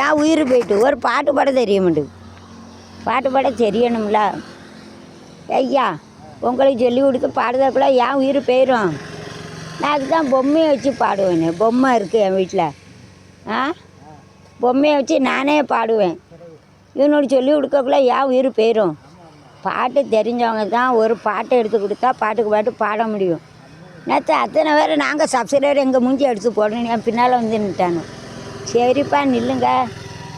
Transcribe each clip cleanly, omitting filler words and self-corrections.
ஏன் உயிர் போயிட்டு ஒரு பாட்டு பாட தெரிய மாட்டேங்குது. பாட்டு பாட தெரியணும்ல ஐயா. உங்களுக்கு சொல்லி கொடுத்து பாடுறதுக்குள்ள ஏன் உயிர் போயிடும். நான் அதுதான் பொம்மையை வச்சு பாடுவேன். பொம்மை இருக்குது என் வீட்டில். பொம்மையை வச்சு நானே பாடுவேன். இவனோட சொல்லி கொடுக்கக்குள்ள ஏன் உயிர் போயிடும். பாட்டு தெரிஞ்சவங்க தான் ஒரு பாட்டை எடுத்து கொடுத்தா பாட்டு பாட முடியும். நேற்று அத்தனை பேர் நாங்கள் சப்ஸ்கிரைபர் எங்கள் மூஞ்சி எடுத்து போடணும். என் பின்னால் வந்து நின்ட்டானு. சரிப்பா நில்லுங்க.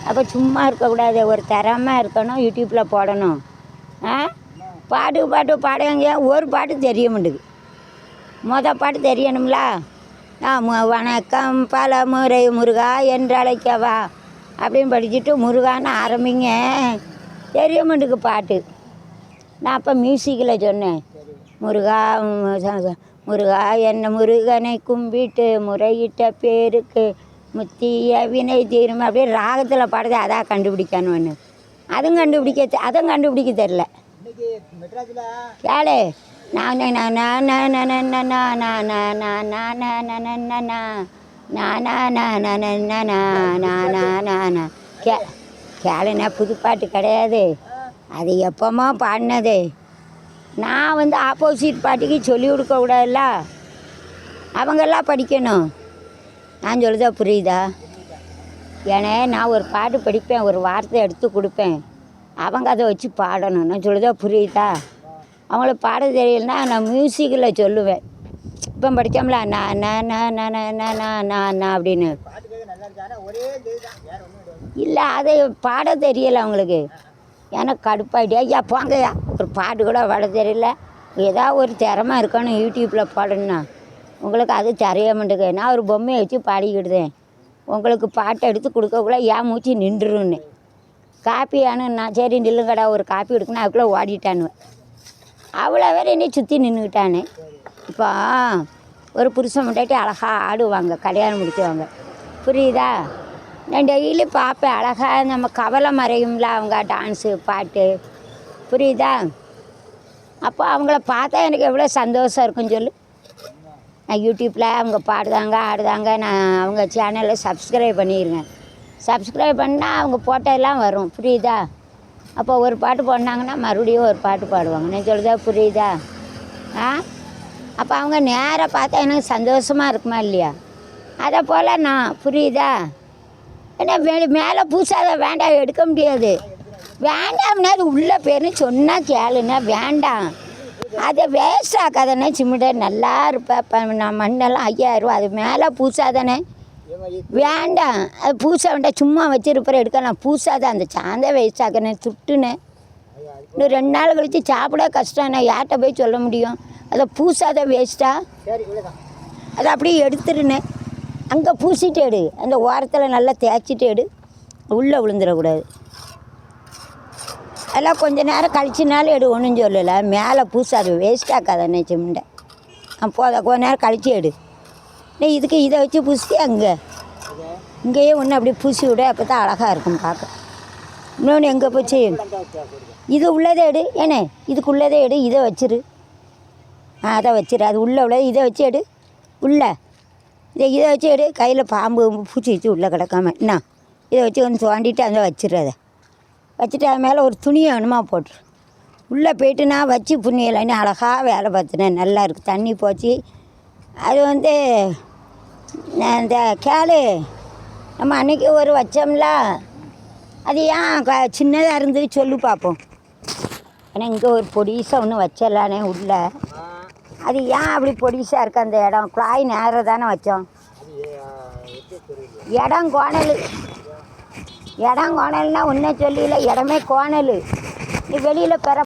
அப்போ சும்மா இருக்கக்கூடாது, ஒரு திறமை இருக்கணும், யூடியூப்பில் போடணும். பாட்டு பாடுங்க. ஒரு பாட்டு தெரிய மாட்டேங்குது. பாட்டு தெரியணும்ல. வணக்கம் பல முறை முருகா என்று அழைக்கவா அப்படின்னு படிச்சுட்டு முருகான்னு ஆரம்பிங்க. தெரிய மாட்டேங்குது பாட்டு. நான் அப்போ மியூசிக்கில் சொன்னேன், முருகா என்ன முருகனை கும்பிட்டு முறையிட்ட பேருக்கு முத்திய வினை தீரும் அப்படியே ராகத்தில் பாடுது. அதான் கண்டுபிடிக்கணும்னு. அதுவும் கண்டுபிடிக்க தெரில. கேளு. கேளுண்ணா, புதுப்பாட்டு கிடையாது. அது எப்போமா பாடினது. நான் வந்து ஆப்போசிட் பாட்டிக்கு சொல்லி கொடுக்கக்கூடாதுல்ல. அவங்கெல்லாம் படிக்கணும். நான் சொல்லுதா புரியுதா? ஏன்னா நான் ஒரு பாட்டு படிப்பேன், ஒரு வார்த்தை எடுத்து கொடுப்பேன், அவங்க அதை வச்சு பாடணும். நான் சொல்லுதா புரியுதா? அவங்கள பாட தெரியலன்னா நான் மியூசிக்கில் சொல்லுவேன். இப்போ படித்தோம்ல நான் அப்படின்னு. இல்லை, அதை பாட தெரியலை அவங்களுக்கு. எனக்கு கடுப்பாயிட்டே. ஐயா போங்கய்யா, ஒரு பாட்டு கூட பாட தெரியல. ஏதாவது ஒரு திறமை இருக்கணும் யூடியூப்பில் பாடணுன்னா. உங்களுக்கு அது தெரிய மாட்டேங்க. நான் ஒரு பொம்மையை வச்சு பாடிக்கிடுதேன். உங்களுக்கு பாட்டை எடுத்து கொடுக்கக்குள்ள ஏன் மூச்சு நின்றுருன்னு. காப்பி ஆனுன்னா சரி நில்லுங்கடா ஒரு காப்பி எடுக்கணும். அதுக்குள்ளே ஓடிட்டானுவேன். அவ்வளோ பேர் என்னை சுற்றி நின்றுக்கிட்டானே. இப்போ ஒரு புருஷன் முன்னாடி அழகாக ஆடுவாங்க, கல்யாணம் முடிச்சவங்க. புரியுதா? நான் டெய்லி பார்ப்பேன். அழகாக நம்ம கவலை மறையும்ல அவங்க டான்ஸு பாட்டு. புரியுதா? அப்போ அவங்கள பார்த்தா எனக்கு எவ்வளோ சந்தோஷம் இருக்குன்னு சொல்லு. நான் யூடியூப்பில் அவங்க பாடுதாங்க ஆடுதாங்க. நான் அவங்க சேனலில் சப்ஸ்கிரைப் பண்ணிடுவேன். சப்ஸ்கிரைப் பண்ணால் அவங்க போட்டோெல்லாம் வரும். புரியுதா? அப்போ ஒரு பாட்டு பாடினாங்கன்னா மறுபடியும் ஒரு பாட்டு பாடுவாங்க. நான் சொல்லுதா புரியுதா? அப்போ அவங்க நேராக பார்த்தா எனக்கு சந்தோஷமாக இருக்குமா இல்லையா? அதை போல் நான். புரியுதா? ஏன்னா மேலே பூசாத வேண்டாம், எடுக்க முடியாது. வேண்டாம்னா அது உள்ளே பேருன்னு சொன்னால் கேளுன்னா வேண்டாம். அதை வேஸ்ட் ஆக்காதானே. சிமிட நல்லா இருப்பேன் நான். மண்ணெல்லாம் 5000 அது மேலே பூசாதானே. வேண்டாம், அது பூச வேண்டாம். சும்மா வச்சுருப்பேன் எடுக்கலாம். பூசாத அந்த சாந்தை வேஸ்ட் ஆக்கிறேன் துட்டுனேன். இன்னும் 2 நாள் கழித்து சாப்பிட கஷ்டம். நான் யார்கிட்ட போய் சொல்ல முடியும்? அதை பூசாத வேஸ்ட்டாக அதை அப்படியே எடுத்துருனேன். அங்கே பூசிட்டு எடு, அந்த ஓரத்தில் நல்லா தேய்ச்சிட்டு எடு, உள்ளே விழுந்துடக்கூடாது. எல்லாம் கொஞ்சம் நேரம் கழிச்சினாலும் எடு, ஒன்றும் சொல்லலை. மேலே பூசாது வேஸ்ட்டாக்காதானே சிமுண்டை. கொஞ்ச நேரம் கழிச்சு எடு. நீ இதுக்கு இதை வச்சு பூசி இங்கேயே ஒன்று அப்படியே பூசி விட. அப்போ தான் அழகாக இருக்கும் பார்க்க. இன்னொன்று எங்கே போச்சு? இது உள்ளதே எடு. ஏன்னே இதுக்குள்ளதே எடு, இதை வச்சிரு. அதை வச்சிரு. அது உள்ளே உள்ளது இதை வச்சு எடு. உள்ளே இதை வச்சு எடு. கையில் பாம்பு பூச்சி வச்சு உள்ளே கிடக்காம என்ன இதை வச்சு கொஞ்சம் தோண்டிட்டு அதை வச்சிரு. அதை வச்சுட்டு அது மேலே ஒரு துணியை வேணுமா போட்டுரு. உள்ளே போய்ட்டு நான் வச்சு புண்ணியலைன்னு அழகாக வேலை பார்த்துனேன். நல்லா இருக்குது. தண்ணி போச்சு. அது வந்து இந்த கேளு. நம்ம அன்றைக்கி ஒரு வச்சோம்ல, அது ஏன் சின்னதாக இருந்தது சொல்லு பார்ப்போம். ஏன்னா இங்கே ஒரு பொடிசாக ஒன்று வச்சிடலானே உள்ளே. அது ஏன் அப்படி பொடிசாக இருக்குது அந்த இடம்? குழாய் நேரம் தானே வச்சோம். இடம் கோணல்னா ஒன்றே சொல்லல. இடமே கோணல். நீ வெளியில் பெற